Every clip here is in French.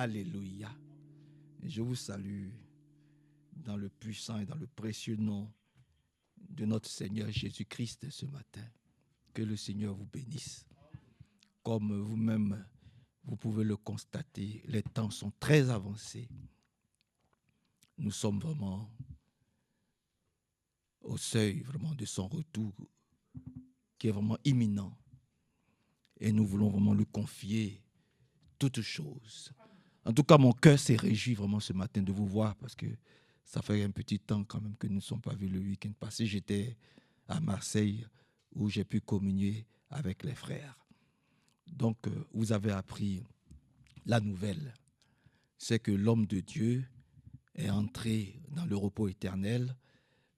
Alléluia. Je vous salue dans le puissant et dans le précieux nom de notre Seigneur Jésus-Christ ce matin. Que le Seigneur vous bénisse. Comme vous-même, vous pouvez le constater, les temps sont très avancés. Nous sommes vraiment au seuil vraiment de son retour qui est vraiment imminent. Et nous voulons vraiment lui confier toutes choses. En tout cas, mon cœur s'est réjoui vraiment ce matin de vous voir parce que ça fait un petit temps quand même que nous ne sommes pas vus le week-end passé. J'étais à Marseille où j'ai pu communier avec les frères. Donc, vous avez appris la nouvelle. C'est que l'homme de Dieu est entré dans le repos éternel.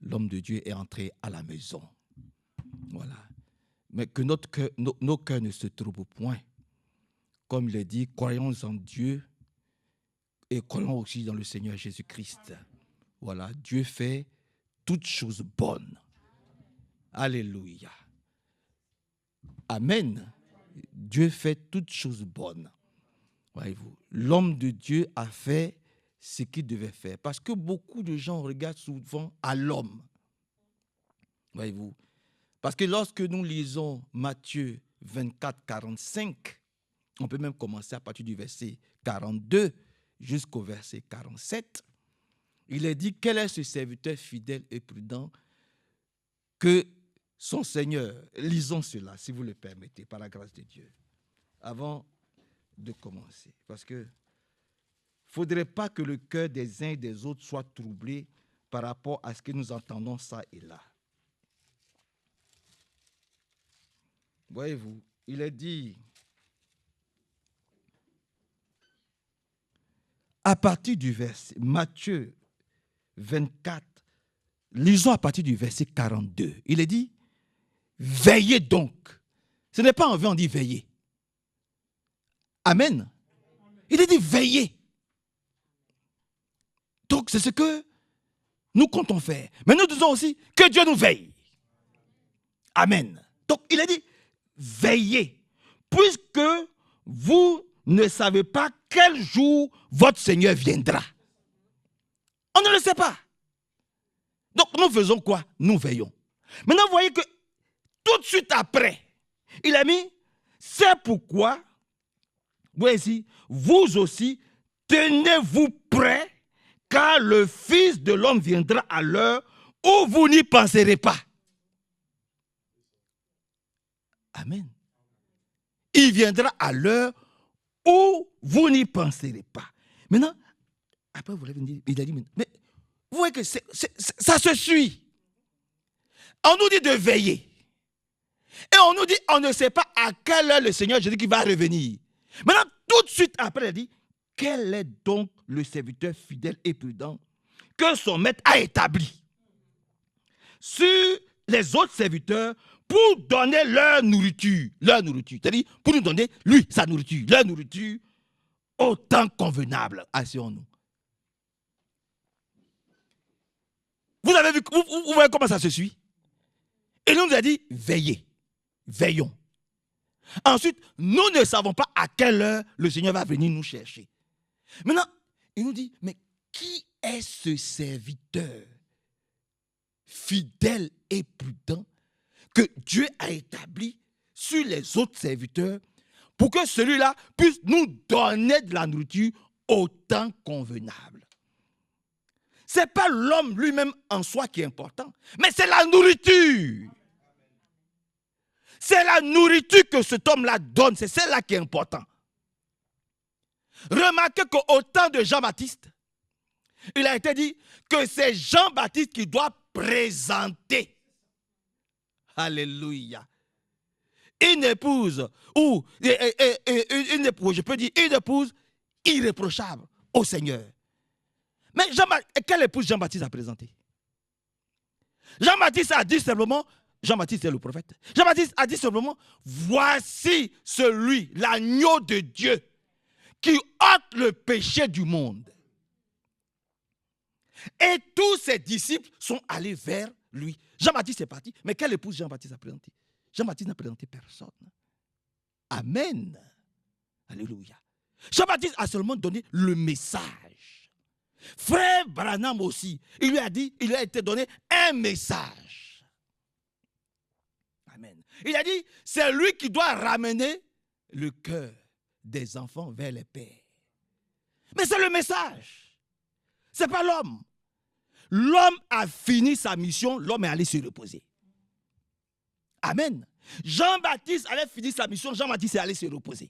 L'homme de Dieu est entré à la maison. Voilà. Mais que nos cœurs ne se troublent point. Comme il est dit, croyons en Dieu et croyons aussi dans le Seigneur Jésus-Christ. Voilà, Dieu fait toutes choses bonnes. Alléluia. Amen. Dieu fait toutes choses bonnes. Voyez-vous, l'homme de Dieu a fait ce qu'il devait faire. Parce que beaucoup de gens regardent souvent à l'homme. Voyez-vous. Parce que lorsque nous lisons Matthieu 24, 45, on peut même commencer à partir du verset 42 jusqu'au verset 47. Il est dit, quel est ce serviteur fidèle et prudent que son Seigneur, lisons cela, si vous le permettez, par la grâce de Dieu, avant de commencer. Parce que il ne faudrait pas que le cœur des uns et des autres soit troublé par rapport à ce que nous entendons ça et là. Voyez-vous, il est dit, à partir du verset, Matthieu 24, lisons à partir du verset 42. Il est dit, veillez donc. Ce n'est pas en vain, on dit veillez. Amen. Il est dit veillez. Donc c'est ce que nous comptons faire. Mais nous disons aussi que Dieu nous veille. Amen. Donc il est dit veillez. Puisque vous ne savez pas quel jour votre Seigneur viendra. On ne le sait pas. Donc nous faisons quoi? Nous veillons. Maintenant vous voyez que tout de suite après, il a mis, c'est pourquoi, voici, vous aussi, tenez-vous prêts, car le Fils de l'homme viendra à l'heure où vous n'y penserez pas. Amen. Il viendra à l'heure où vous n'y penserez pas. Maintenant, après vous l'avez dit, il a dit, mais vous voyez que ça se suit. On nous dit de veiller. Et on nous dit, on ne sait pas à quelle heure le Seigneur Jésus-Christ va revenir. Maintenant, tout de suite après, il dit, quel est donc le serviteur fidèle et prudent que son maître a établi sur les autres serviteurs pour donner leur nourriture. C'est-à-dire, pour nous donner, lui, sa nourriture, leur nourriture, au temps convenable. Asseyons-nous. Vous avez vu, vous voyez comment ça se suit? Et il nous a dit, veillez, veillons. Ensuite, nous ne savons pas à quelle heure le Seigneur va venir nous chercher. Maintenant, il nous dit, mais qui est ce serviteur fidèle et prudent que Dieu a établi sur les autres serviteurs pour que celui-là puisse nous donner de la nourriture au temps convenable? Ce n'est pas l'homme lui-même en soi qui est important, mais c'est la nourriture. C'est la nourriture que cet homme-là donne, c'est celle-là qui est importante. Remarquez qu'au temps de Jean-Baptiste, il a été dit que c'est Jean-Baptiste qui doit présenter. Alléluia. Une épouse, ou une épouse, je peux dire une épouse irréprochable au Seigneur. Mais quelle épouse Jean-Baptiste a présenté? Jean-Baptiste a dit simplement, Jean-Baptiste est le prophète, Jean-Baptiste a dit simplement, voici celui, l'agneau de Dieu, qui ôte le péché du monde. Et tous ses disciples sont allés vers lui. Jean-Baptiste est parti, mais quelle épouse Jean-Baptiste a présenté? Jean-Baptiste n'a présenté personne. Amen. Alléluia. Jean-Baptiste a seulement donné le message. Frère Branham aussi, il lui a été donné un message. Amen. Il a dit, c'est lui qui doit ramener le cœur des enfants vers les pères. Mais c'est le message. Ce n'est pas l'homme. L'homme a fini sa mission, l'homme est allé se reposer. Amen. Jean-Baptiste avait fini sa mission, Jean-Baptiste est allé se reposer.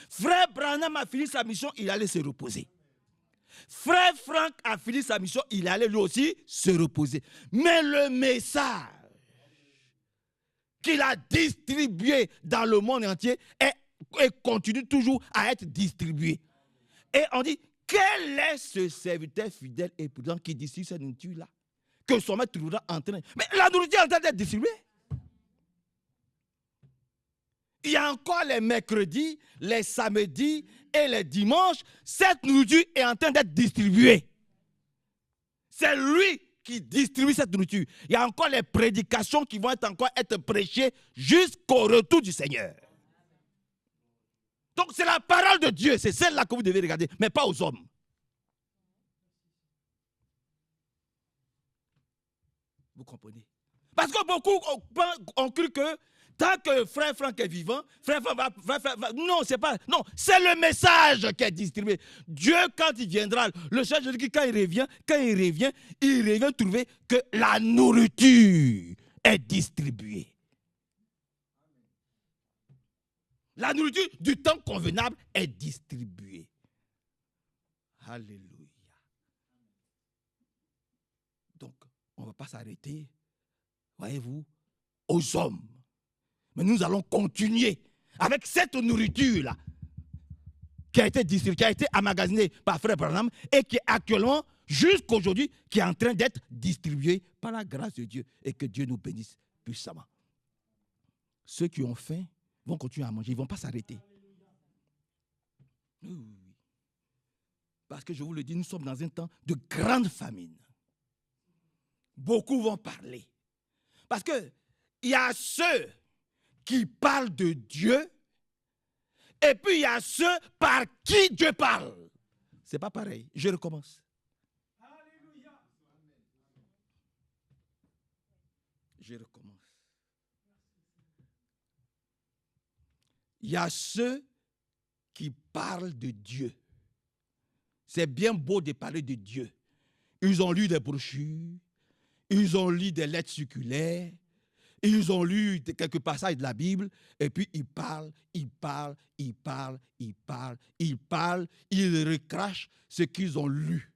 Frère Branham a fini sa mission, il allait se reposer. Frère Franck a fini sa mission, il allait lui aussi se reposer. Mais le message qu'il a distribué dans le monde entier et continue toujours à être distribué. Et on dit, quel est ce serviteur fidèle et prudent qui distribue cette nourriture-là? Que son maître trouvera en train. Mais la nourriture est en train d'être distribuée. Il y a encore les mercredis, les samedis et les dimanches, cette nourriture est en train d'être distribuée. C'est lui qui distribue cette nourriture. Il y a encore les prédications qui vont être prêchées jusqu'au retour du Seigneur. Donc c'est la parole de Dieu, c'est celle-là que vous devez regarder, mais pas aux hommes. Vous comprenez? Parce que beaucoup ont cru que tant que frère Franck est vivant, frère Franck va. Non, c'est pas. Non, c'est le message qui est distribué. Dieu, quand il viendra, le Seigneur Jésus-Christ, quand il revient trouver que la nourriture est distribuée. La nourriture du temps convenable est distribuée. Alléluia. Donc, on ne va pas s'arrêter, voyez-vous, aux hommes. Mais nous allons continuer avec cette nourriture-là qui a été distribuée, qui a été emmagasinée par Frère Branham et qui est actuellement, jusqu'à aujourd'hui, qui est en train d'être distribuée par la grâce de Dieu et que Dieu nous bénisse puissamment. Ceux qui ont faim vont continuer à manger, ils ne vont pas s'arrêter. Parce que je vous le dis, nous sommes dans un temps de grande famine. Beaucoup vont parler. Parce qu'il y a ceux qui parlent de Dieu et puis il y a ceux par qui Dieu parle. Ce n'est pas pareil. Je recommence. Alléluia. Je recommence. Il y a ceux qui parlent de Dieu. C'est bien beau de parler de Dieu. Ils ont lu des brochures, ils ont lu des lettres circulaires, ils ont lu quelques passages de la Bible, et puis ils parlent, ils recrachent ce qu'ils ont lu.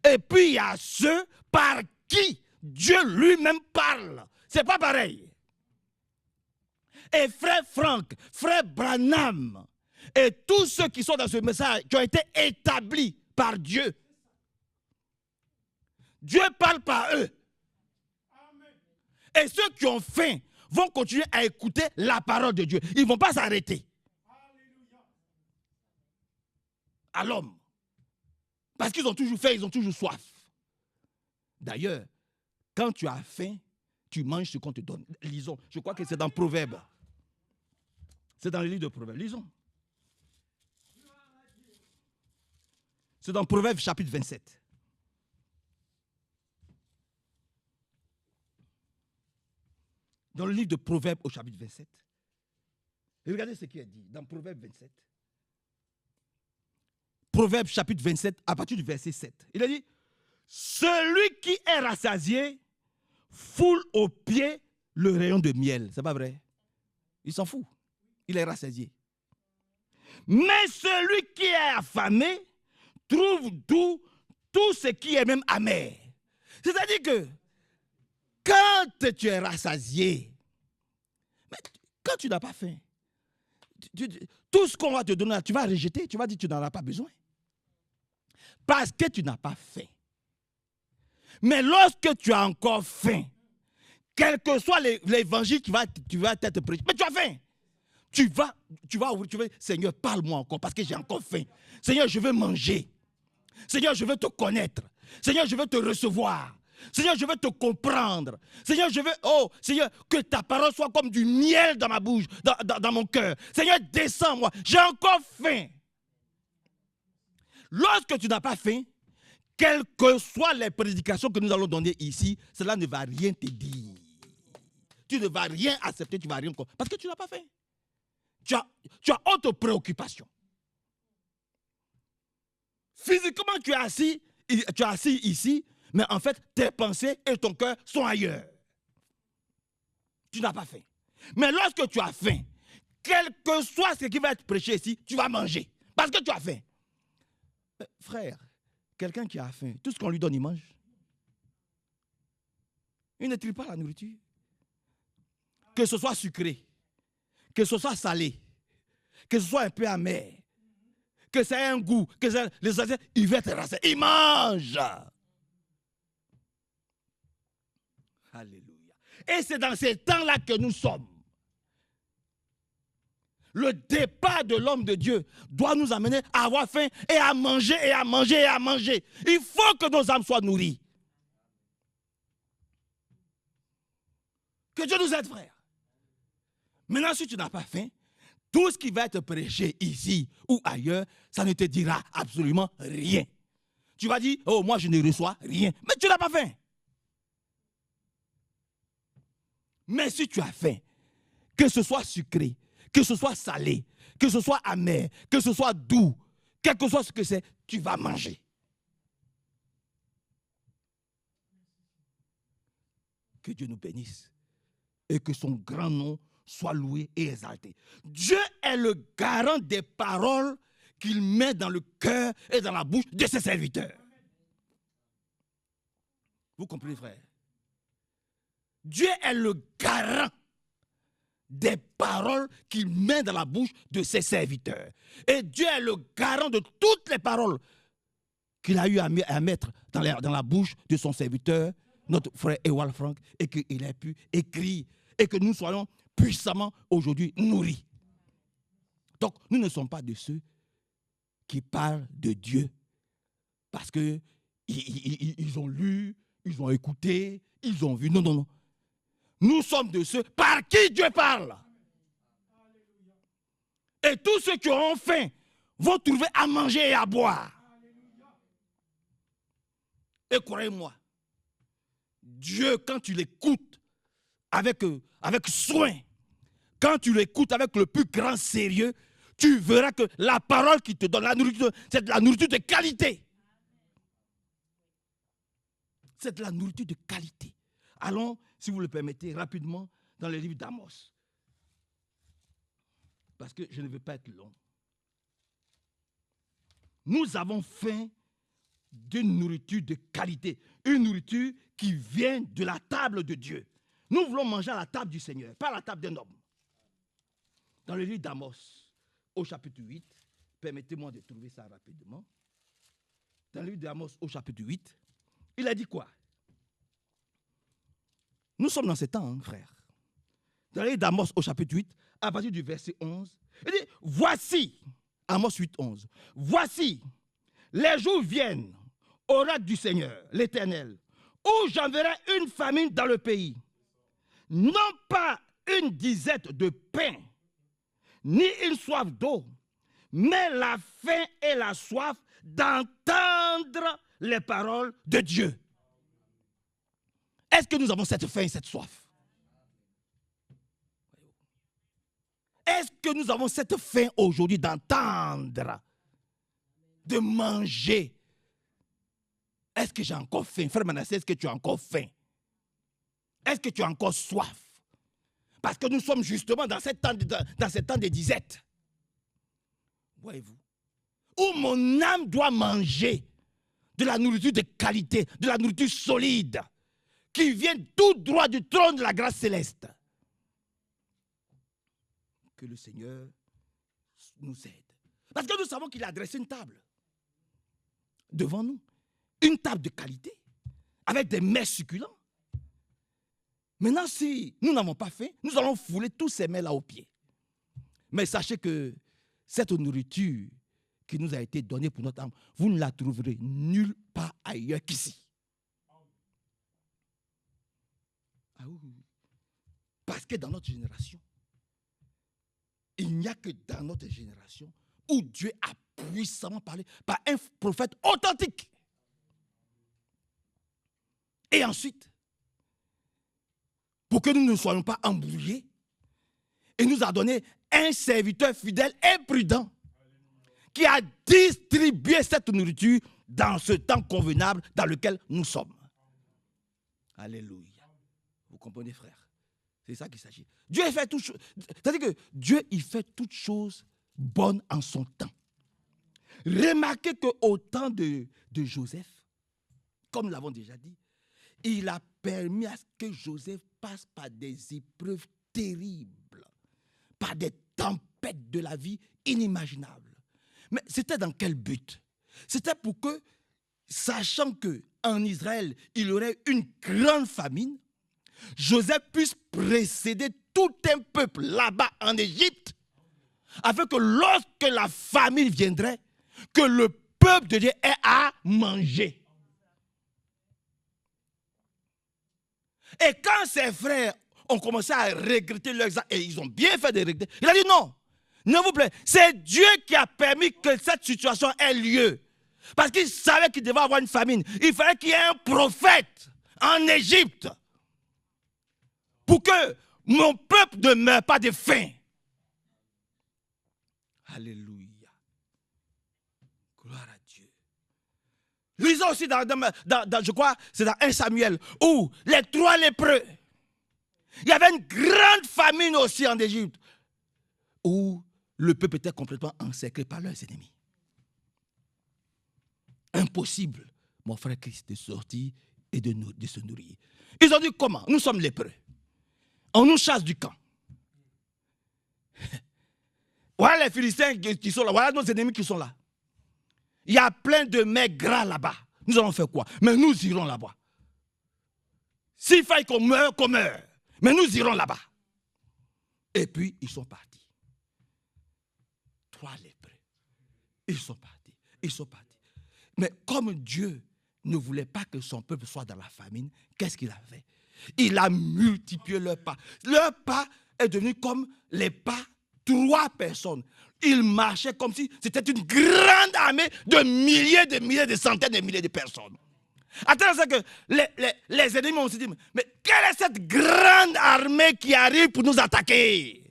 Et puis il y a ceux par qui Dieu lui-même parle. C'est pas pareil. Et frère Franck, frère Branham, et tous ceux qui sont dans ce message, qui ont été établis par Dieu. Dieu parle par eux. Et ceux qui ont faim vont continuer à écouter la parole de Dieu. Ils ne vont pas s'arrêter. À l'homme. Parce qu'ils ont toujours faim, ils ont toujours soif. D'ailleurs, quand tu as faim, tu manges ce qu'on te donne. Lisons. Je crois que c'est dans Proverbes. C'est dans le livre de Proverbes. Lisons. C'est dans Proverbes chapitre 27. Dans le livre de Proverbes au chapitre 27. Et regardez ce qui est dit dans Proverbes 27. Proverbes chapitre 27 à partir du verset 7. Il a dit, celui qui est rassasié foule aux pieds le rayon de miel. C'est pas vrai? Il s'en fout. Il est rassasié. Mais celui qui est affamé trouve tout ce qui est même amer. C'est-à-dire que quand tu es rassasié, mais quand tu n'as pas faim, tout ce qu'on va te donner, tu vas rejeter, tu vas dire que tu n'en as pas besoin. Parce que tu n'as pas faim. Mais lorsque tu as encore faim, quel que soit l'évangile qui va être prêché, mais tu as faim. Tu vas Seigneur, parle-moi encore parce que j'ai encore faim. Seigneur, je veux manger. Seigneur, je veux te connaître. Seigneur, je veux te recevoir. Seigneur, je veux te comprendre. Seigneur, Seigneur, que ta parole soit comme du miel dans ma bouche, dans mon cœur. Seigneur, descends-moi. J'ai encore faim. Lorsque tu n'as pas faim, quelles que soient les prédications que nous allons donner ici, cela ne va rien te dire. Tu ne vas rien accepter, tu ne vas rien comprendre. Parce que tu n'as pas faim. Tu as autre préoccupation. Physiquement, tu es assis ici, mais en fait, tes pensées et ton cœur sont ailleurs. Tu n'as pas faim. Mais lorsque tu as faim, quel que soit ce qui va être prêché ici, tu vas manger. Parce que tu as faim. Frère, quelqu'un qui a faim, tout ce qu'on lui donne, il mange. Il ne trie pas la nourriture. Que ce soit sucré, que ce soit salé, que ce soit un peu amer, que ça ait un goût, que ça, les Asiens, il va être rassasié. Il mange. Alléluia. Et c'est dans ces temps-là que nous sommes. Le départ de l'homme de Dieu doit nous amener à avoir faim et à manger et à manger et à manger. Il faut que nos âmes soient nourries. Que Dieu nous aide, frère. Maintenant, si tu n'as pas faim, tout ce qui va être prêché ici ou ailleurs, ça ne te dira absolument rien. Tu vas dire, oh, moi je ne reçois rien. Mais tu n'as pas faim. Mais si tu as faim, que ce soit sucré, que ce soit salé, que ce soit amer, que ce soit doux, quel que soit ce que c'est, tu vas manger. Que Dieu nous bénisse et que son grand nom soit loué et exalté. Dieu est le garant des paroles qu'il met dans le cœur et dans la bouche de ses serviteurs. Vous comprenez, frère? Dieu est le garant des paroles qu'il met dans la bouche de ses serviteurs. Et Dieu est le garant de toutes les paroles qu'il a eu à mettre dans la bouche de son serviteur, notre frère Ewald Frank, et qu'il a pu écrire, et que nous soyons puissamment aujourd'hui nourris. Donc, nous ne sommes pas de ceux qui parlent de Dieu parce qu'ils ont lu, ils ont écouté, ils ont vu. Non, non, non. Nous sommes de ceux par qui Dieu parle. Et tous ceux qui auront faim vont trouver à manger et à boire. Et croyez-moi, Dieu, quand tu l'écoutes avec soin, quand tu l'écoutes avec le plus grand sérieux, tu verras que la parole qui te donne la nourriture, c'est de la nourriture de qualité. C'est de la nourriture de qualité. Allons, si vous le permettez, rapidement dans le livre d'Amos. Parce que je ne veux pas être long. Nous avons faim d'une nourriture de qualité. Une nourriture qui vient de la table de Dieu. Nous voulons manger à la table du Seigneur, pas à la table d'un homme. Dans le livre d'Amos, au chapitre 8, permettez-moi de trouver ça rapidement. Dans le livre d'Amos, au chapitre 8, il a dit quoi? Nous sommes dans ces temps, hein, frère. Dans le livre d'Amos, au chapitre 8, à partir du verset 11, il dit, voici, Amos 8, 11, voici, les jours viennent, oracle du Seigneur, l'Éternel, où j'enverrai une famine dans le pays, non pas une disette de pain, ni une soif d'eau, mais la faim et la soif d'entendre les paroles de Dieu. Est-ce que nous avons cette faim et cette soif? Est-ce que nous avons cette faim aujourd'hui d'entendre, de manger? Est-ce que j'ai encore faim? Frère Manassé, est-ce que tu as encore faim? Est-ce que tu as encore soif? Parce que nous sommes justement dans ces temps de disette. Voyez-vous? Où mon âme doit manger de la nourriture de qualité, de la nourriture solide, qui vient tout droit du trône de la grâce céleste. Que le Seigneur nous aide. Parce que nous savons qu'il a dressé une table devant nous. Une table de qualité, avec des mets succulents. Maintenant, si nous n'avons pas faim, nous allons fouler tous ces mets-là aux pieds. Mais sachez que cette nourriture qui nous a été donnée pour notre âme, vous ne la trouverez nulle part ailleurs qu'ici. Ah oui. Parce que dans notre génération, il n'y a que dans notre génération où Dieu a puissamment parlé par un prophète authentique. Et ensuite, pour que nous ne soyons pas embrouillés, il nous a donné un serviteur fidèle et prudent qui a distribué cette nourriture dans ce temps convenable dans lequel nous sommes. Alléluia. Vous comprenez, frère? C'est ça qu'il s'agit. Dieu fait toutes choses. C'est-à-dire que Dieu, il fait toutes choses bonnes en son temps. Remarquez qu'au temps de Joseph, comme nous l'avons déjà dit, il a permis à ce que Joseph passe par des épreuves terribles, par des tempêtes de la vie inimaginables. Mais c'était dans quel but? C'était pour que, sachant qu'en Israël, il y aurait une grande famine, Joseph puisse précéder tout un peuple là-bas en Égypte, afin que lorsque la famine viendrait, que le peuple de Dieu ait à manger. Et quand ses frères ont commencé à regretter leur exemple, et ils ont bien fait de regretter, il a dit non, ne vous plaît, c'est Dieu qui a permis que cette situation ait lieu. Parce qu'il savait qu'il devait avoir une famine. Il fallait qu'il y ait un prophète en Égypte pour que mon peuple ne meure pas de faim. Alléluia. Gloire à Dieu. Lisons aussi je crois, c'est dans 1 Samuel, où les 3 lépreux, il y avait une grande famine aussi en Égypte, où le peuple était complètement encerclé par leurs ennemis. Impossible, mon frère Christ, de sortir et de se nourrir. Ils ont dit comment? Nous sommes lépreux. On nous chasse du camp. Voilà les Philistins qui sont là, voilà nos ennemis qui sont là. Il y a plein de mecs gras là-bas. Nous allons faire quoi? Mais nous irons là-bas. S'il faille qu'on meure, qu'on meure. Mais nous irons là-bas. Et puis, ils sont partis. 3 lépreux. Ils sont partis. Ils sont partis. Mais comme Dieu ne voulait pas que son peuple soit dans la famine, qu'est-ce qu'il a fait? Il a multiplié leurs pas. Leur pas est devenu comme les pas 3 personnes. Ils marchaient comme si c'était une grande armée de milliers, de centaines de milliers de personnes. Attends, c'est que les ennemis ont se dit, mais quelle est cette grande armée qui arrive pour nous attaquer?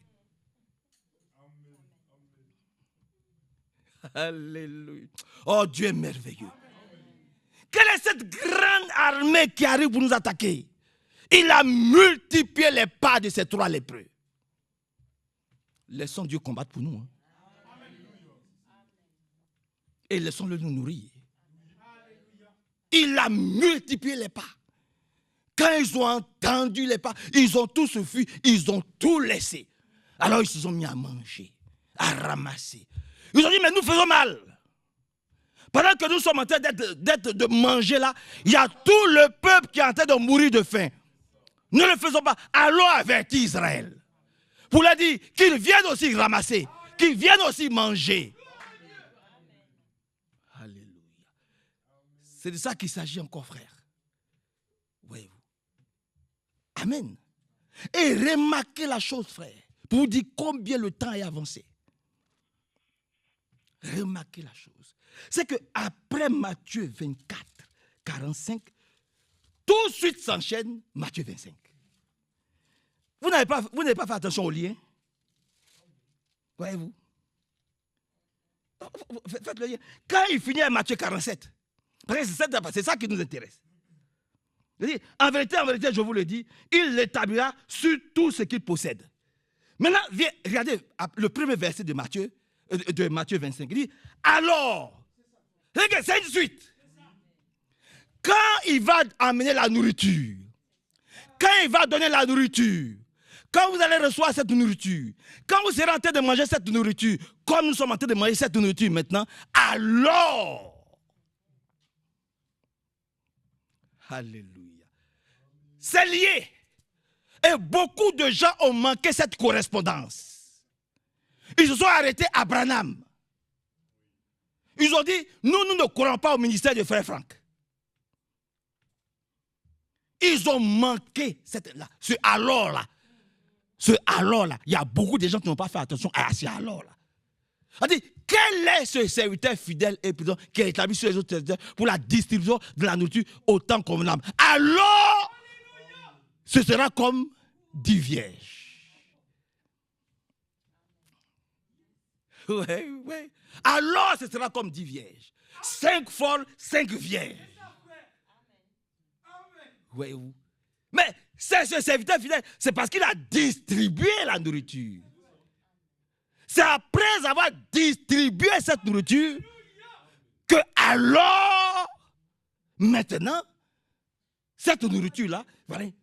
Alléluia. Oh, Dieu est merveilleux. Quelle est cette grande armée qui arrive pour nous attaquer? Il a multiplié les pas de ces 3 lépreux. Laissons Dieu combattre pour nous. Hein. Et laissons-le nous nourrir. Il a multiplié les pas. Quand ils ont entendu les pas, ils ont tous fui, ils ont tout laissé. Alors ils se sont mis à manger, à ramasser. Ils ont dit, mais nous faisons mal. Pendant que nous sommes en train de manger là, il y a tout le peuple qui est en train de mourir de faim. Ne le faisons pas. Allons avertir Israël. Pour leur dire qu'ils viennent aussi ramasser, qu'ils viennent aussi manger. Alléluia. C'est de ça qu'il s'agit encore, frère. Voyez-vous. Amen. Et remarquez la chose, frère, pour vous dire combien le temps est avancé. Remarquez la chose. C'est qu'après Matthieu 24, 45, tout de suite s'enchaîne Matthieu 25. Vous n'avez pas fait attention au lien. Voyez-vous. Faites le lien. Quand il finit à Matthieu 47, parce que c'est ça qui nous intéresse. En vérité, je vous le dis, il l'établira sur tout ce qu'il possède. Maintenant, regardez le premier verset de Matthieu 25. Il dit, alors, c'est une suite. Quand il va amener la nourriture, quand il va donner la nourriture, quand vous allez recevoir cette nourriture, quand vous serez en train de manger cette nourriture, comme nous sommes en train de manger cette nourriture maintenant, alors, alléluia, c'est lié. Et beaucoup de gens ont manqué cette correspondance. Ils se sont arrêtés à Branham. Ils ont dit, nous ne croyons pas au ministère de Frère Franck. Ils ont manqué ce alors-là. Ce alors-là. Il y a beaucoup de gens qui n'ont pas fait attention à ce alors-là. On dit, quel est ce serviteur fidèle et prudent qui est établi sur les autres serviteurs pour la distribution de la nourriture au temps convenable? Alors, ce sera comme 10 vierges. Oui. Alors, ce sera comme 10 vierges. 5 folles, 5 vierges. Oui. Mais c'est ce serviteur fidèle, c'est parce qu'il a distribué la nourriture. C'est après avoir distribué cette nourriture que alors, maintenant, cette nourriture-là,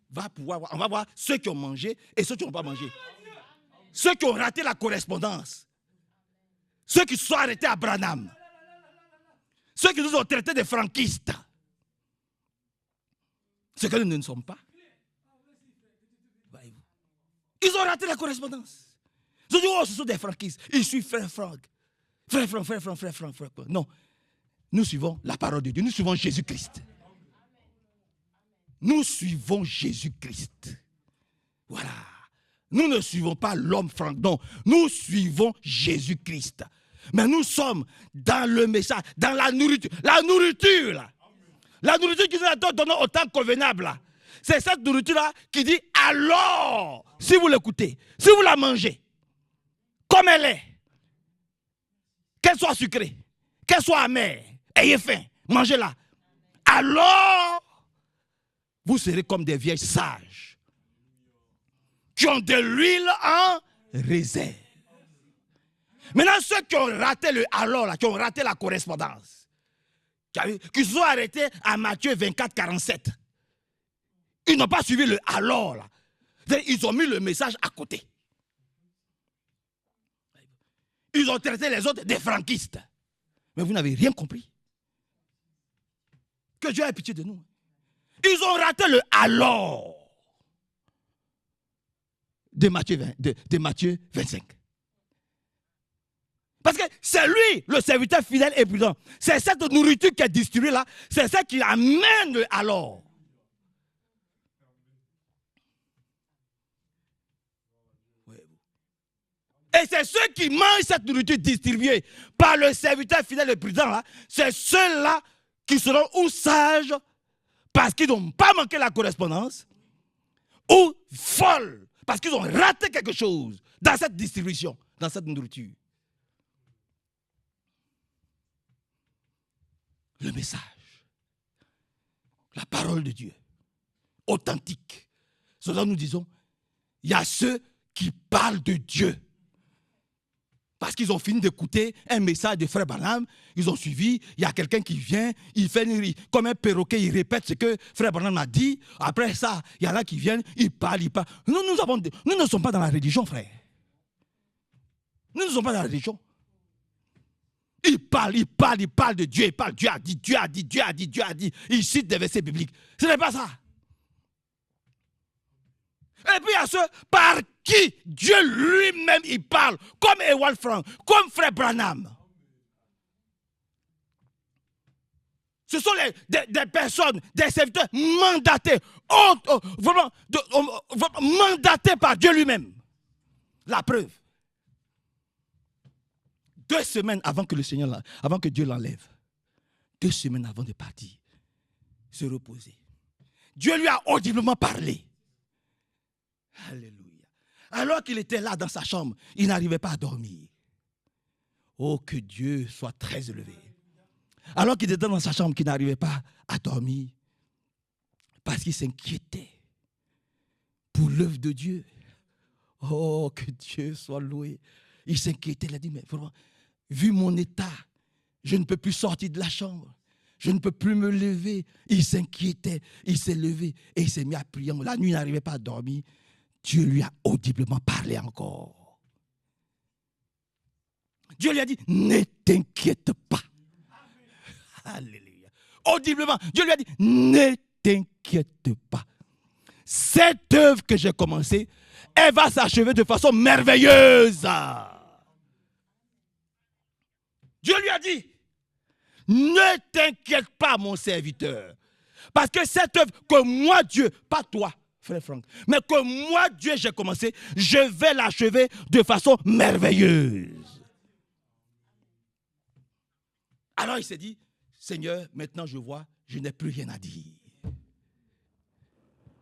va pouvoir, on va voir ceux qui ont mangé et ceux qui n'ont pas mangé. Ceux qui ont raté la correspondance. Ceux qui se sont arrêtés à Branham. Ceux qui nous ont traités de franquistes. Ce que nous ne sommes pas. Ils ont raté la correspondance. Ils ont dit, oh, ce sont des franquistes. Ils suivent frère Franck. Frère Franck. Non. Nous suivons la parole de Dieu. Nous suivons Jésus-Christ. Nous suivons Jésus-Christ. Voilà. Nous ne suivons pas l'homme Franck. Non. Nous suivons Jésus-Christ. Mais nous sommes dans le message, dans la nourriture. La nourriture, là. La nourriture qui nous a donné au temps convenable, là. C'est cette nourriture-là qui dit, alors, si vous l'écoutez, si vous la mangez, comme elle est, qu'elle soit sucrée, qu'elle soit amère, ayez faim, mangez-la. Alors, vous serez comme des vieilles sages qui ont de l'huile en réserve. Maintenant, ceux qui ont raté le alors, là, qui ont raté la correspondance, qui se sont arrêtés à Matthieu 24, 47, ils n'ont pas suivi le alors, là. Ils ont mis le message à côté. Ils ont traité les autres des franquistes. Mais vous n'avez rien compris. Que Dieu ait pitié de nous. Ils ont raté le alors de Matthieu 25. Parce que c'est lui, le serviteur fidèle et prudent. C'est cette nourriture qui est distribuée là. C'est ça qui amène le alors. Et c'est ceux qui mangent cette nourriture distribuée par le serviteur fidèle et prudent là. C'est ceux-là qui seront ou sages parce qu'ils n'ont pas manqué la correspondance, ou folles parce qu'ils ont raté quelque chose dans cette distribution, dans cette nourriture. Le message, la parole de Dieu, authentique. C'est là nous disons, il y a ceux qui parlent de Dieu. Parce qu'ils ont fini d'écouter un message de frère Branham, ils ont suivi, il y a quelqu'un qui vient, il fait comme un perroquet, il répète ce que frère Branham a dit. Après ça, il y en a qui viennent, ils parlent. Nous ne sommes pas dans la religion, frère. Nous ne sommes pas dans la religion. Il parle de Dieu, il parle, Dieu a dit. Il cite des versets bibliques. Ce n'est pas ça. Et puis il y a ceux par qui Dieu lui-même il parle, comme Ewald Frank, comme frère Branham. Ce sont des personnes, des serviteurs mandatés, vraiment mandatés par Dieu lui-même. La preuve. 2 semaines avant que avant que Dieu l'enlève, 2 semaines avant de partir, se reposer, Dieu lui a audiblement parlé. Alléluia. Alors qu'il était là dans sa chambre, il n'arrivait pas à dormir. Oh, que Dieu soit très élevé. Alors qu'il était dans sa chambre, qu'il n'arrivait pas à dormir, parce qu'il s'inquiétait pour l'œuvre de Dieu. Oh, que Dieu soit loué. Il s'inquiétait, il a dit, mais vraiment, vu mon état, je ne peux plus sortir de la chambre. Je ne peux plus me lever. Il s'inquiétait, il s'est levé et il s'est mis à prier. La nuit, il n'arrivait pas à dormir. Dieu lui a audiblement parlé encore. Dieu lui a dit, ne t'inquiète pas. Alléluia. Audiblement, Dieu lui a dit, ne t'inquiète pas. Cette œuvre que j'ai commencée, elle va s'achever de façon merveilleuse. Dieu lui a dit, ne t'inquiète pas, mon serviteur. Parce que cette œuvre que moi, Dieu, pas toi, frère Franck, mais que moi, Dieu, j'ai commencé, je vais l'achever de façon merveilleuse. Alors il s'est dit, Seigneur, maintenant je vois, je n'ai plus rien à dire.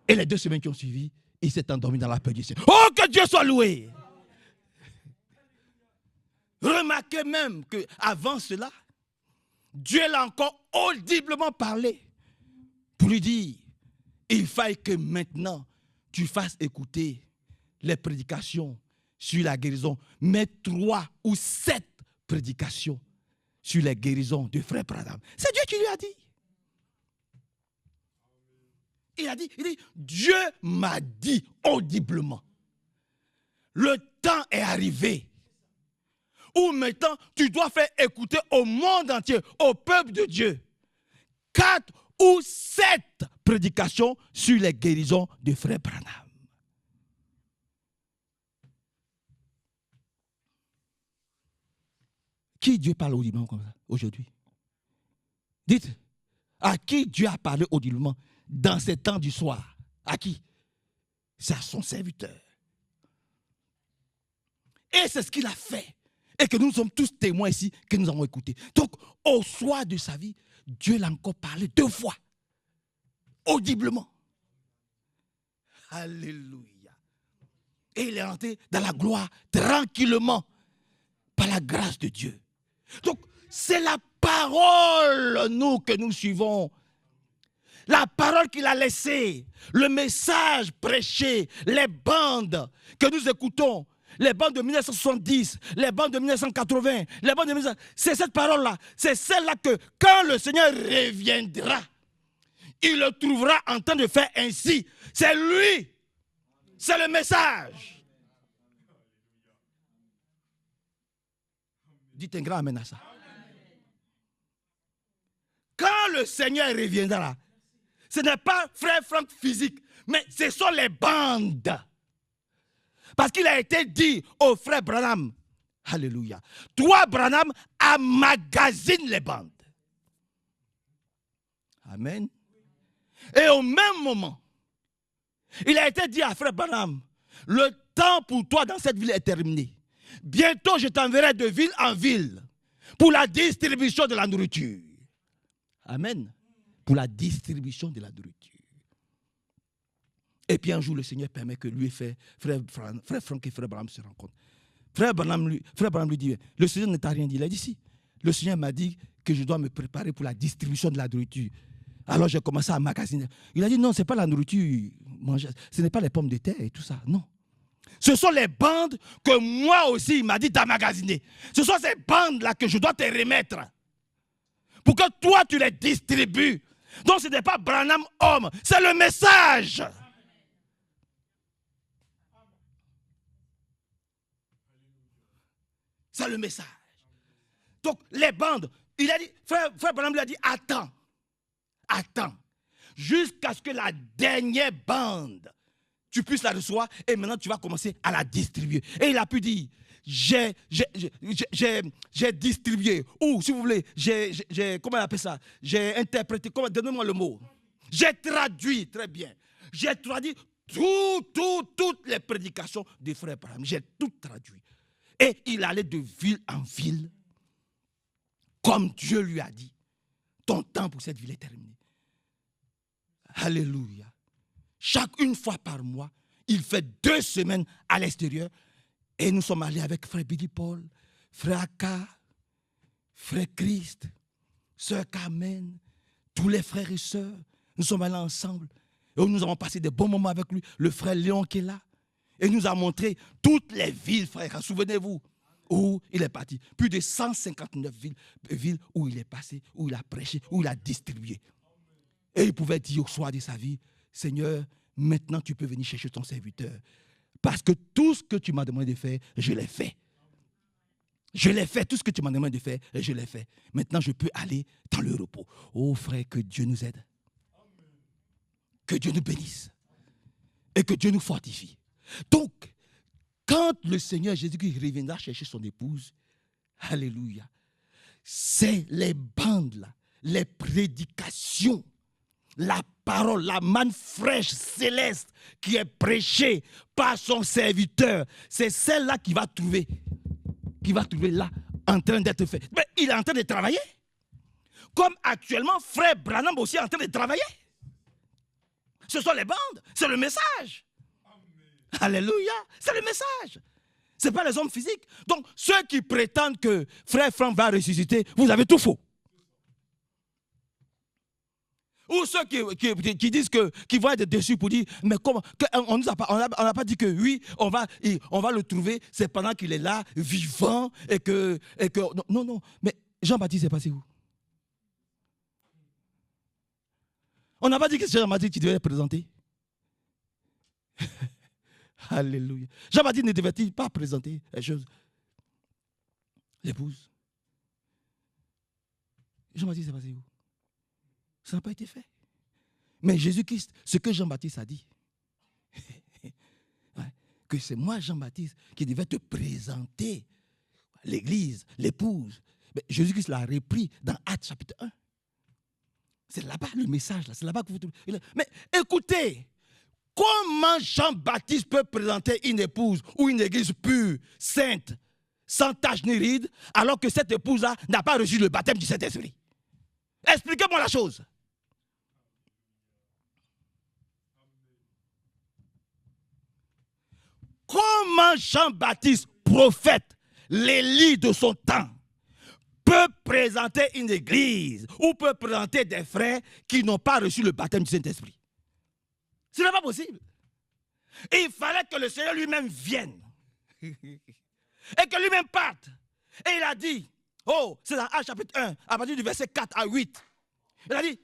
Et les 2 semaines qui ont suivi, il s'est endormi dans la peur du Seigneur. Oh, que Dieu soit loué! Remarquez même qu'avant cela, Dieu l'a encore audiblement parlé pour lui dire, il faille que maintenant tu fasses écouter les prédications sur la guérison, mais 3 ou 7 prédications sur les guérisons de frère Branham. C'est Dieu qui lui a dit. Il dit, Dieu m'a dit audiblement, le temps est arrivé où maintenant tu dois faire écouter au monde entier, au peuple de Dieu, 4 ou 7 prédications sur les guérisons de frère Branham. Qui Dieu parle audiblement comme ça aujourd'hui? Dites, à qui Dieu a parlé audiblement dans ces temps du soir? À qui? C'est à son serviteur. Et c'est ce qu'il a fait. Et que nous sommes tous témoins ici, que nous avons écouté. Donc, au soir de sa vie, Dieu l'a encore parlé 2 fois. Audiblement. Alléluia. Et il est rentré dans la gloire tranquillement. Par la grâce de Dieu. Donc, c'est la parole, nous, que nous suivons. La parole qu'il a laissée. Le message prêché. Les bandes que nous écoutons. Les bandes de 1970, les bandes de 1980, les bandes de 1900, c'est cette parole-là, c'est celle-là que quand le Seigneur reviendra, il le trouvera en train de faire ainsi. C'est lui, c'est le message. Dites un grand amen à ça. Quand le Seigneur reviendra, ce n'est pas frère Franck physique, mais ce sont les bandes. Parce qu'il a été dit au frère Branham, alléluia, toi Branham, emmagasine les bandes. Amen. Et au même moment, il a été dit à frère Branham, le temps pour toi dans cette ville est terminé. Bientôt je t'enverrai de ville en ville pour la distribution de la nourriture. Amen. Pour la distribution de la nourriture. Et puis un jour, le Seigneur permet que lui et frère Franck et frère Branham se rencontrent. Frère Branham lui dit, le Seigneur ne t'a rien dit. Il a dit, si. Le Seigneur m'a dit que je dois me préparer pour la distribution de la nourriture. Alors j'ai commencé à magasiner. Il a dit, non, ce n'est pas la nourriture. Ce n'est pas les pommes de terre et tout ça. Non. Ce sont les bandes que moi aussi, il m'a dit d'emmagasiner. Ce sont ces bandes-là que je dois te remettre. Pour que toi, tu les distribues. Donc ce n'est pas Branham homme, c'est le message. C'est le message. Donc, les bandes, il a dit, frère Branham lui a dit, attends, jusqu'à ce que la dernière bande, tu puisses la recevoir, et maintenant tu vas commencer à la distribuer. Et il a pu dire, j'ai distribué, ou si vous voulez, comment on appelle ça? J'ai interprété, donnez-moi le mot. J'ai traduit, très bien. J'ai traduit toutes les prédications des frères Branham. J'ai tout traduit. Et il allait de ville en ville, comme Dieu lui a dit. Ton temps pour cette ville est terminé. Alléluia. Une fois par mois, il fait 2 semaines à l'extérieur. Et nous sommes allés avec frère Billy Paul, frère Aka, frère Christ, sœur Carmen, tous les frères et sœurs. Nous sommes allés ensemble. Et nous avons passé des bons moments avec lui. Le frère Léon qui est là. Et nous a montré toutes les villes, frère. Souvenez-vous, où il est parti. Plus de 159 villes où il est passé, où il a prêché, où il a distribué. Et il pouvait dire au soir de sa vie, Seigneur, maintenant tu peux venir chercher ton serviteur. Parce que tout ce que tu m'as demandé de faire, je l'ai fait. Je l'ai fait, tout ce que tu m'as demandé de faire, je l'ai fait. Maintenant, je peux aller dans le repos. Oh frère, que Dieu nous aide. Que Dieu nous bénisse. Et que Dieu nous fortifie. Donc, quand le Seigneur Jésus-Christ reviendra chercher son épouse, alléluia, c'est les bandes là, les prédications, la parole, la manne fraîche, céleste, qui est prêchée par son serviteur. C'est celle-là qu'il va trouver là, en train d'être fait. Mais il est en train de travailler. Comme actuellement, frère Branham aussi est en train de travailler. Ce sont les bandes, c'est le message. Amen. Alléluia, c'est le message. Ce n'est pas les hommes physiques. Donc, ceux qui prétendent que frère Franck va ressusciter, vous avez tout faux. Ou ceux qui disent qu'ils vont être déçus pour dire, mais comment, on n'a pas dit que oui, on va le trouver, c'est pendant qu'il est là, vivant, et que non, mais Jean-Baptiste est passé où? On n'a pas dit que c'est Jean-Baptiste qui devait être présenté. Alléluia. Jean-Baptiste ne devait-il pas présenter les choses? L'épouse. Jean-Baptiste est passé où? Ça n'a pas été fait. Mais Jésus-Christ, ce que Jean-Baptiste a dit, que c'est moi, Jean-Baptiste, qui devais te présenter l'église, l'épouse. Mais Jésus-Christ l'a repris dans Actes chapitre 1. C'est là-bas le message, là. C'est là-bas que vous trouvez. Mais écoutez, comment Jean-Baptiste peut présenter une épouse ou une église pure, sainte, sans tache ni ride, alors que cette épouse-là n'a pas reçu le baptême du Saint-Esprit? Expliquez-moi la chose. Comment Jean-Baptiste, prophète, l'Élie de son temps, peut présenter une église ou peut présenter des frères qui n'ont pas reçu le baptême du Saint-Esprit? Ce n'est pas possible. Il fallait que le Seigneur lui-même vienne et que lui-même parte. Et il a dit, c'est dans Actes chapitre 1, à partir du verset 4 à 8. Il a dit,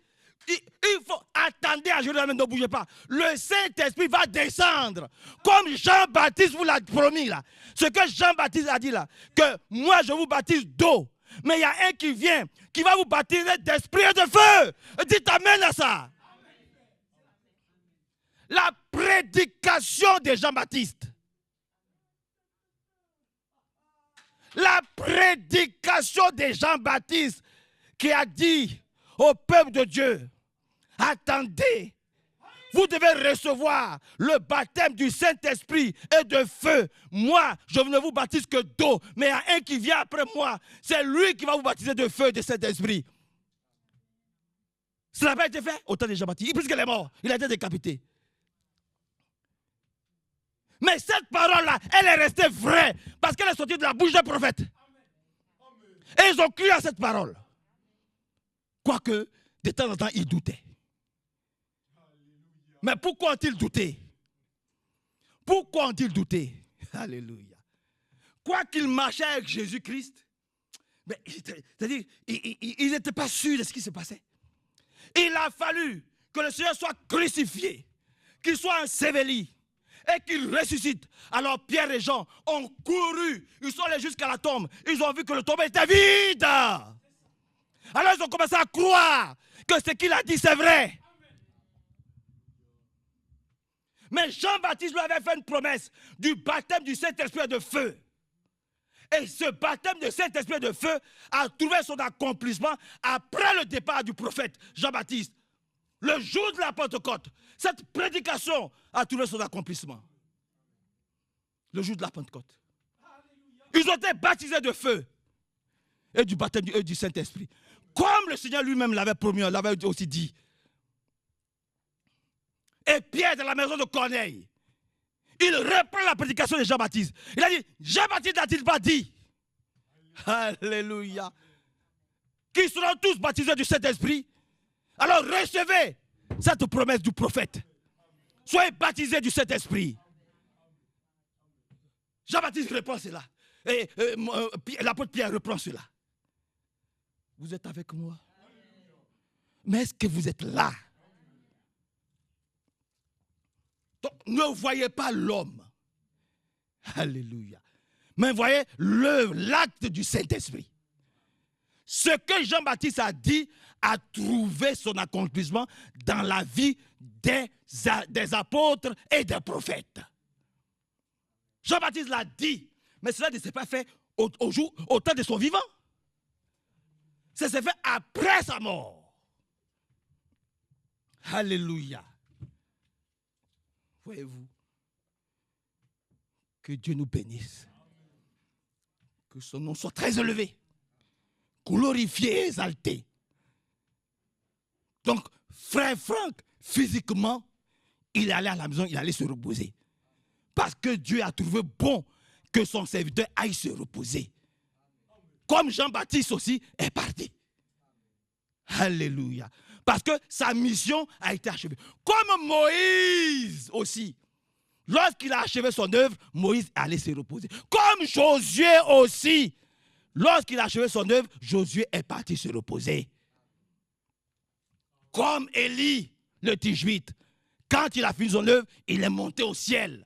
il faut attendre à Jérusalem, ne bougez pas. Le Saint-Esprit va descendre, comme Jean-Baptiste vous l'a promis là. Ce que Jean-Baptiste a dit là, que moi je vous baptise d'eau, mais il y a un qui vient, qui va vous baptiser d'esprit et de feu. Dites amen à ça. La prédication de Jean-Baptiste. La prédication de Jean-Baptiste qui a dit au peuple de Dieu, attendez, vous devez recevoir le baptême du Saint-Esprit et de feu. Moi, je ne vous baptise que d'eau, mais il y a un qui vient après moi. C'est lui qui va vous baptiser de feu et de Saint-Esprit. Cela n'a pas été fait au temps de Jean-Baptiste. Puisqu'il est mort, il a été décapité. Mais cette parole-là, elle est restée vraie parce qu'elle est sortie de la bouche d'un prophète. Et ils ont cru à cette parole. Quoique, de temps en temps, ils doutaient. Mais pourquoi ont-ils douté? Pourquoi ont-ils douté? Alléluia. Quoi qu'ils marchaient avec Jésus-Christ, c'est-à-dire, ils n'étaient pas sûrs de ce qui se passait. Il a fallu que le Seigneur soit crucifié, qu'il soit enseveli et qu'il ressuscite. Alors Pierre et Jean ont couru, ils sont allés jusqu'à la tombe. Ils ont vu que le tombeau était vide. Alors ils ont commencé à croire que ce qu'il a dit c'est vrai. Mais Jean-Baptiste lui avait fait une promesse du baptême du Saint-Esprit et de feu. Et ce baptême de Saint-Esprit et de feu a trouvé son accomplissement après le départ du prophète Jean-Baptiste. Le jour de la Pentecôte, cette prédication a trouvé son accomplissement. Le jour de la Pentecôte. Ils ont été baptisés de feu et du baptême du Saint-Esprit. Comme le Seigneur lui-même l'avait promis, l'avait aussi dit. Et Pierre de la maison de Corneille, il reprend la prédication de Jean-Baptiste. Il a dit, Jean-Baptiste n'a-t-il pas dit? Alléluia. Qu'ils seront tous baptisés du Saint-Esprit. Alors recevez cette promesse du prophète. Soyez baptisés du Saint-Esprit. Jean-Baptiste reprend cela. Et l'apôtre Pierre reprend cela. Vous êtes avec moi? Mais est-ce que vous êtes là? Donc, ne voyez pas l'homme. Alléluia. Mais voyez l'acte du Saint-Esprit. Ce que Jean-Baptiste a dit a trouvé son accomplissement dans la vie des apôtres et des prophètes. Jean-Baptiste l'a dit, mais cela ne s'est pas fait au temps de son vivant. Ça s'est fait après sa mort. Alléluia. Voyez-vous, que Dieu nous bénisse, que son nom soit très élevé, glorifié et exalté. Donc, frère Franck, physiquement, il est allé à la maison, il allait se reposer. Parce que Dieu a trouvé bon que son serviteur aille se reposer. Comme Jean-Baptiste aussi est parti. Alléluia. Parce que sa mission a été achevée. Comme Moïse aussi. Lorsqu'il a achevé son œuvre, Moïse est allé se reposer. Comme Josué aussi. Lorsqu'il a achevé son œuvre, Josué est parti se reposer. Comme Élie, le Tishbite. Quand il a fini son œuvre, il est monté au ciel.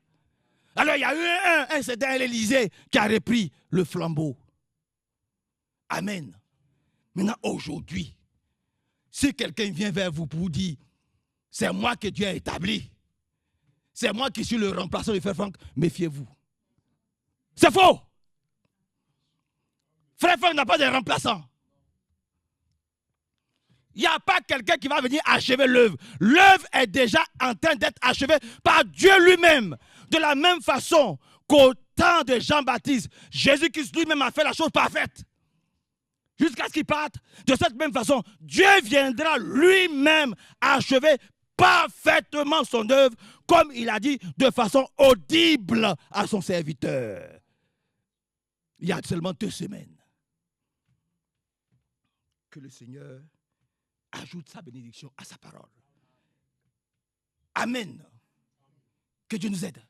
Alors il y a eu un certain Élysée qui a repris le flambeau. Amen. Maintenant, aujourd'hui, si quelqu'un vient vers vous pour vous dire, c'est moi que Dieu a établi, c'est moi qui suis le remplaçant de Frère Franck, méfiez-vous. C'est faux. Frère Franck n'a pas de remplaçant. Il n'y a pas quelqu'un qui va venir achever l'œuvre. L'œuvre est déjà en train d'être achevée par Dieu lui-même. De la même façon qu'au temps de Jean-Baptiste, Jésus-Christ lui-même a fait la chose parfaite. Jusqu'à ce qu'il parte. De cette même façon, Dieu viendra lui-même achever parfaitement son œuvre, comme il a dit, de façon audible à son serviteur. Il y a seulement 2 semaines que le Seigneur ajoute sa bénédiction à sa parole. Amen. Que Dieu nous aide.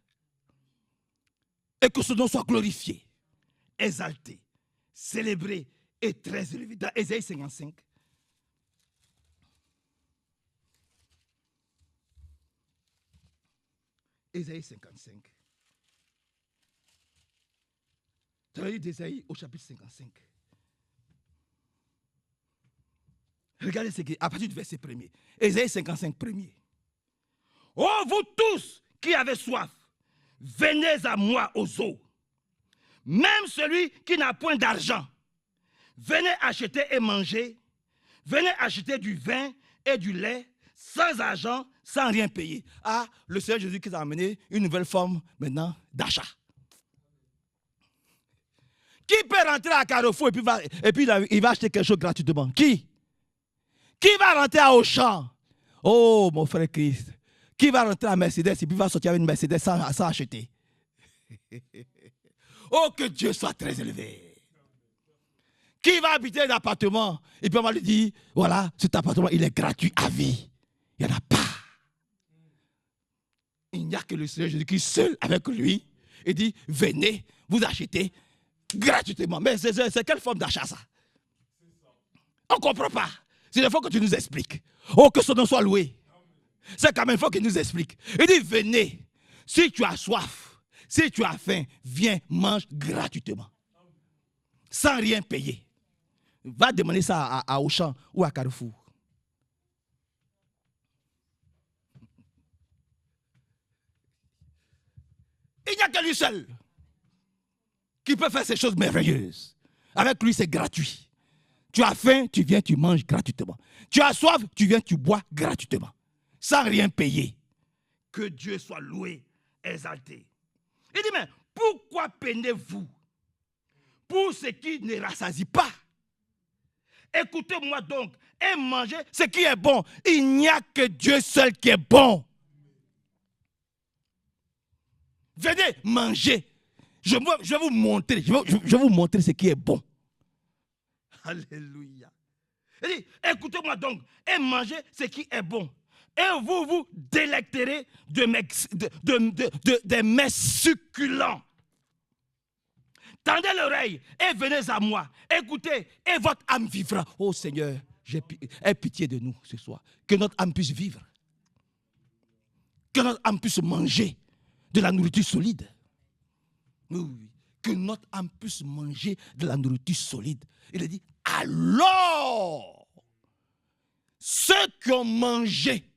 Et que ce nom soit glorifié, exalté, célébré et très élevé. Dans Ésaïe 55, Ésaïe 55. Dans le livre d'Ésaïe au chapitre 55. Regardez ce qui est à partir du verset 1er. Ésaïe 55, 1er. Oh, vous tous qui avez soif, venez à moi aux eaux. Même celui qui n'a point d'argent, venez acheter et manger. Venez acheter du vin et du lait sans argent, sans rien payer. Ah, le Seigneur Jésus-Christ a amené une nouvelle forme maintenant d'achat. Qui peut rentrer à Carrefour et puis il va acheter quelque chose gratuitement? Qui va rentrer à Auchan? Oh, mon frère Christ. Qui va rentrer à Mercedes et puis va sortir avec une Mercedes sans acheter? Oh, que Dieu soit très élevé. Qui va habiter un appartement et puis on va lui dire, voilà, cet appartement, il est gratuit à vie. Il n'y en a pas. Il n'y a que le Seigneur Jésus-Christ seul avec lui. Il dit, venez, vous achetez gratuitement. Mais c'est quelle forme d'achat ça? On ne comprend pas. C'est il faut que tu nous expliques. Oh, que son nom soit loué. C'est quand même il faut qu'il nous explique. Il dit, venez, si tu as soif, si tu as faim, viens, mange gratuitement. Sans rien payer. Va demander ça à Auchan ou à Carrefour. Il n'y a que lui seul qui peut faire ces choses merveilleuses. Avec lui, c'est gratuit. Tu as faim, tu viens, tu manges gratuitement. Tu as soif, tu viens, tu bois gratuitement. Sans rien payer. Que Dieu soit loué, exalté. Il dit, mais pourquoi peinez-vous pour ce qui ne rassasie pas? Écoutez-moi donc et mangez ce qui est bon. Il n'y a que Dieu seul qui est bon. Venez manger. Je vais vous montrer. Je vais vous montrer ce qui est bon. Alléluia. Il dit, écoutez-moi donc et mangez ce qui est bon. Et vous vous délecterez de mes succulents. Tendez l'oreille et venez à moi. Écoutez et votre âme vivra. Oh Seigneur, aie pitié de nous ce soir. Que notre âme puisse vivre. Que notre âme puisse manger de la nourriture solide. Oui. Que notre âme puisse manger de la nourriture solide. Il a dit, alors, ceux qui ont mangé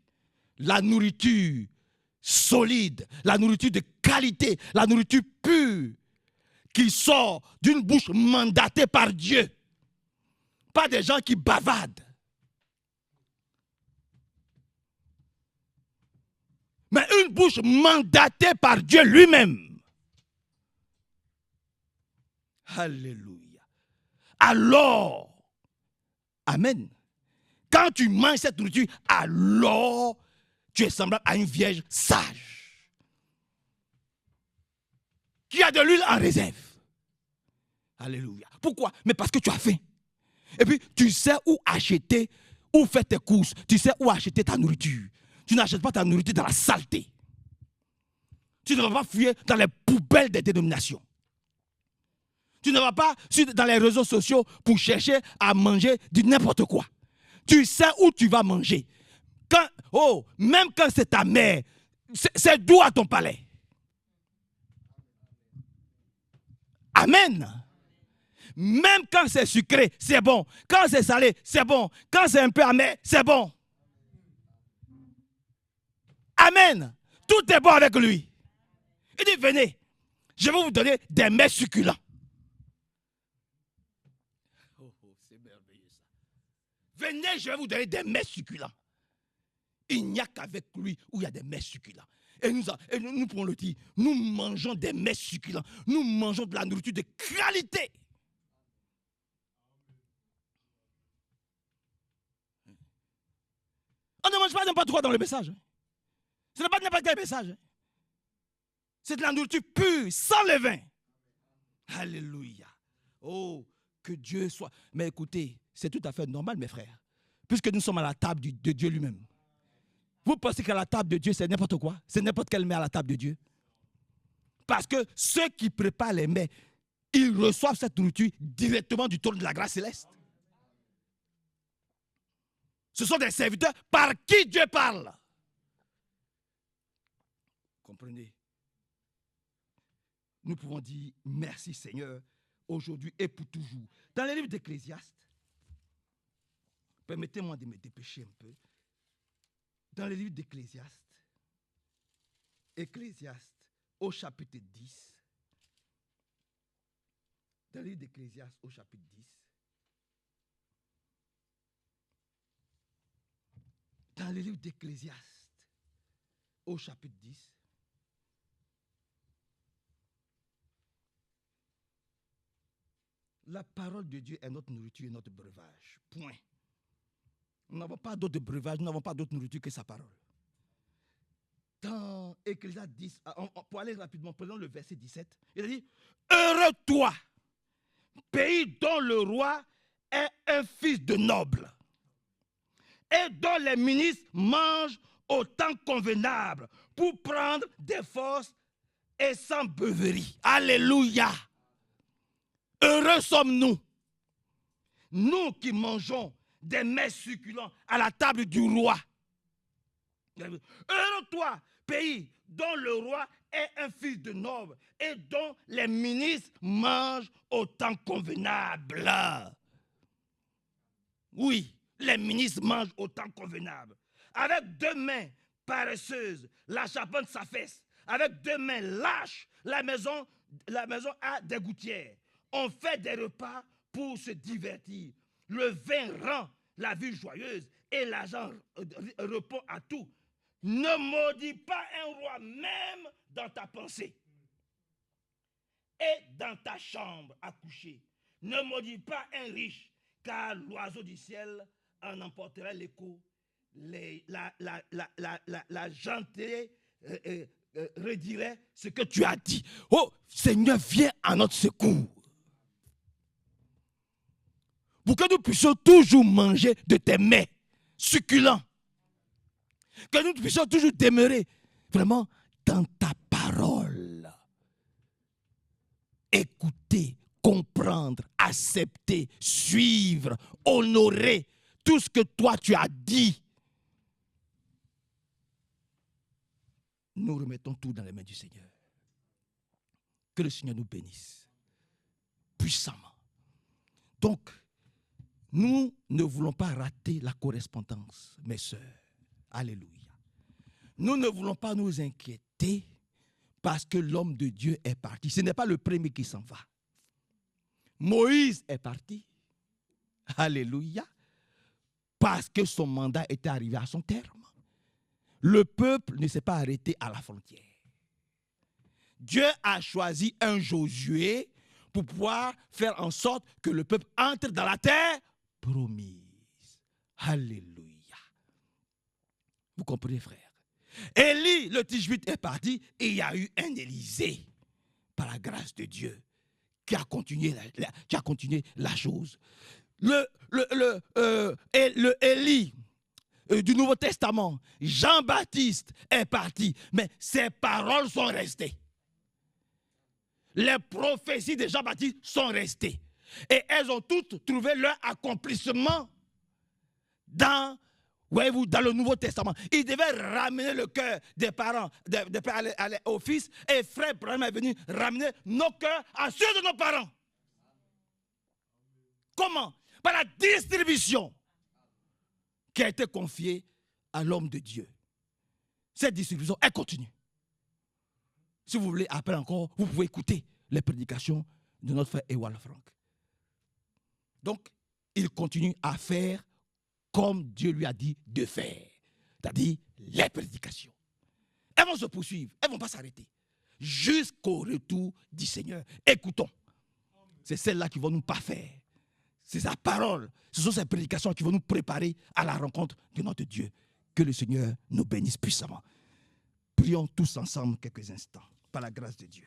la nourriture solide, la nourriture de qualité, la nourriture pure, qui sort d'une bouche mandatée par Dieu. Pas des gens qui bavardent. Mais une bouche mandatée par Dieu lui-même. Alléluia. Alors, amen. Quand tu manges cette nourriture, alors tu es semblable à une vierge sage qui a de l'huile en réserve. Alléluia. Pourquoi? Mais parce que tu as faim. Et puis, tu sais où acheter, où faire tes courses. Tu sais où acheter ta nourriture. Tu n'achètes pas ta nourriture dans la saleté. Tu ne vas pas fouiller dans les poubelles des dénominations. Tu ne vas pas dans les réseaux sociaux pour chercher à manger du n'importe quoi. Tu sais où tu vas manger. Même quand c'est ta mère, c'est doux à ton palais. Amen. Même quand c'est sucré, c'est bon. Quand c'est salé, c'est bon. Quand c'est un peu amer, c'est bon. Amen. Tout est bon avec lui. Il dit, venez, je vais vous donner des mets succulents. C'est merveilleux ça. Venez, je vais vous donner des mets succulents. Il n'y a qu'avec lui où il y a des mets succulents. Et nous pouvons le dire, nous mangeons des mets succulents. Nous mangeons de la nourriture de qualité. On ne mange pas n'importe quoi dans le message. Ce n'est pas n'importe quel message. C'est de la nourriture pure, sans levain. Alléluia. Oh, que Dieu soit... Mais écoutez, c'est tout à fait normal, mes frères. Puisque nous sommes à la table de Dieu lui-même. Vous pensez qu'à la table de Dieu, c'est n'importe quoi? C'est n'importe quel mets à la table de Dieu. Parce que ceux qui préparent les mets, ils reçoivent cette nourriture directement du trône de la grâce céleste. Ce sont des serviteurs par qui Dieu parle. Comprenez? Nous pouvons dire merci Seigneur, aujourd'hui et pour toujours. Dans les livres d'Ecclésiaste, permettez-moi de me dépêcher un peu. Dans les livres d'Ecclésiaste, Ecclésiaste au chapitre 10, dans les livres d'Ecclésiaste au chapitre 10, dans les livres d'Ecclésiaste au chapitre 10, la parole de Dieu est notre nourriture et notre breuvage. Point. Nous n'avons pas d'autre breuvage, nous n'avons pas d'autre nourriture que sa parole. Dans Ecclésiaste 10, pour aller rapidement, prenons le verset 17, il a dit, heureux toi, pays dont le roi est un fils de noble, et dont les ministres mangent au temps convenable pour prendre des forces et sans beuverie. Alléluia. Heureux sommes-nous, nous qui mangeons des mets succulents à la table du roi. Heureux toi, pays dont le roi est un fils de noble et dont les ministres mangent au temps convenable. Oui, les ministres mangent au temps convenable. Avec 2 mains paresseuses, la charpente s'affaisse. Avec 2 mains lâches, la maison a des gouttières. On fait des repas pour se divertir. Le vin rend la vie joyeuse et l'argent répond à tout. Ne maudis pas un roi même dans ta pensée et dans ta chambre à coucher. Ne maudis pas un riche, car l'oiseau du ciel en emportera l'écho. La gentilité redirait ce que tu as dit. Oh, Seigneur, viens à notre secours. Pour que nous puissions toujours manger de tes mets succulents. Que nous puissions toujours demeurer vraiment dans ta parole. Écouter, comprendre, accepter, suivre, honorer tout ce que toi tu as dit. Nous remettons tout dans les mains du Seigneur. Que le Seigneur nous bénisse puissamment. Donc, nous ne voulons pas rater la correspondance, mes sœurs. Alléluia. Nous ne voulons pas nous inquiéter parce que l'homme de Dieu est parti. Ce n'est pas le premier qui s'en va. Moïse est parti. Alléluia. Parce que son mandat était arrivé à son terme. Le peuple ne s'est pas arrêté à la frontière. Dieu a choisi un Josué pour pouvoir faire en sorte que le peuple entre dans la terre promise. Alléluia. Vous comprenez, frère? Élie, le Tishbite, est parti et il y a eu un Élisée, par la grâce de Dieu, qui a continué la chose. Le Élie du Nouveau Testament, Jean-Baptiste, est parti, mais ses paroles sont restées. Les prophéties de Jean-Baptiste sont restées. Et elles ont toutes trouvé leur accomplissement dans le Nouveau Testament. Il devait ramener le cœur des parents, des pères au fils, et frère Branham est venu ramener nos cœurs à ceux de nos parents. Comment? Par la distribution qui a été confiée à l'homme de Dieu. Cette distribution, elle continue. Si vous voulez, après encore, vous pouvez écouter les prédications de notre frère Ewald Frank. Donc, il continue à faire comme Dieu lui a dit de faire. C'est-à-dire les prédications. Elles vont se poursuivre, elles ne vont pas s'arrêter. Jusqu'au retour du Seigneur. Écoutons. C'est celles-là qui vont nous parfaire. C'est sa parole. Ce sont ces prédications qui vont nous préparer à la rencontre de notre Dieu. Que le Seigneur nous bénisse puissamment. Prions tous ensemble quelques instants, par la grâce de Dieu.